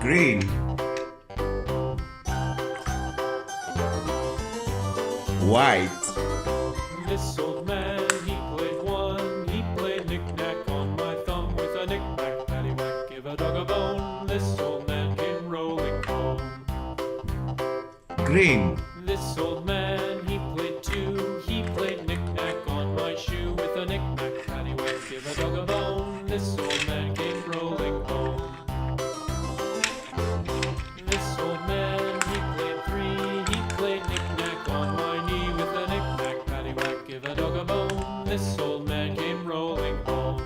Green. White. This old man, he played one. He played knick-knack on my thumb with a knick-knack, paddywhack, give a dog a bone. This old man came rolling home. Green. This old man, he played two. He played knick-knack on my shoe with a knick-knack, paddywhack, give a dog a bone. This old man came rolling home. This old man, he played three. He played knick-knack on my knee with a knick-knack, paddywhack, give a dog a bone. This old man came rolling home.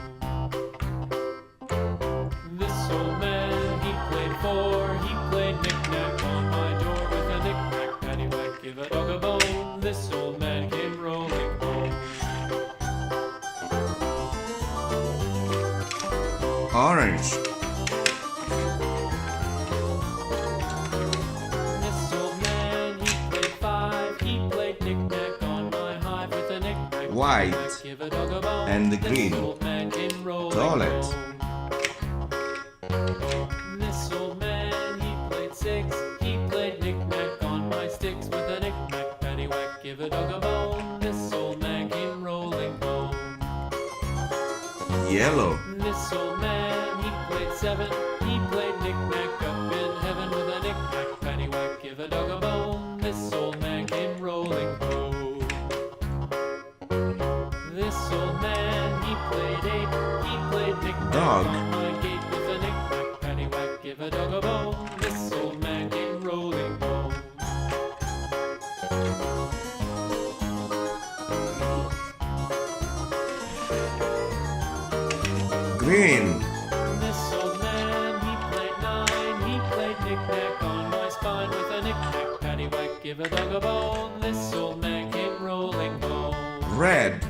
This old man, he played four. He played knick-knack on my door with a knick-knack, paddywhack, give a dog a bone. This old man came rolling home. Orange. This old man, he played five. He played knick-knack on my hive with a knick-knack, White. paddywhack, give a dog a bone. And the This green. old man came rolling Toilet. home. This old man, he played six. He played knick-knack on my sticks with a knick-knack, paddywhack, give a dog a bone. This old man came rolling home. Yellow. This old man, he played seven. He played knick-knack up in heaven with a knick-knack, paddywhack, give a dog a bone. This old man came rolling home. This old man, he played eight. He played knick-knack Dog. on my gate with a knick-knack, paddywhack, give a dog a bone. This old man came rolling home. Green. This old man, he played nine. He played knick-knack on my spine with a knick-knack, paddywhack, give a dog a bone. This old man came rolling home. Red.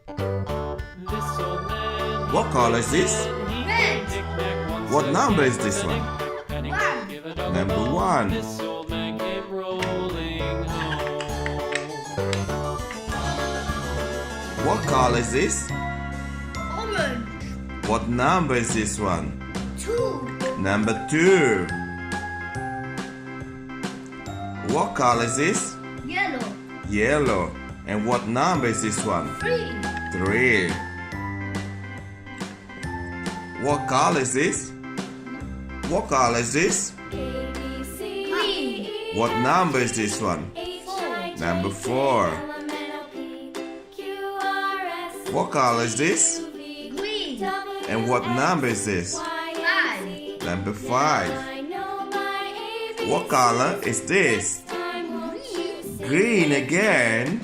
This old man, What color is this? he played knick-knack once What number again is this with a one? knick-knack, paddywhack, give a dog a Number bone. one. This old man came rolling home. What color is this? Orange. What number is this one? 2. Number 2. What color is this? Yellow. Yellow. And what number is this one? 3. 3. What color is this? What color is this? Green. What number is this one? 4. Number 4. What color is this? Green. And what number is this? 5. Number 5. What color is this? Green again.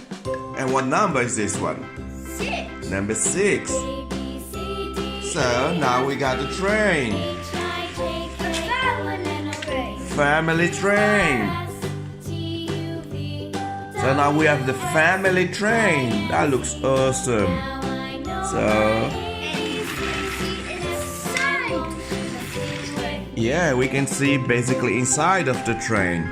And what number is this one? 6. Number 6. So now we got the train. Family train. So now we have the family train. That looks awesome. So yeah, we can see basically inside of the train.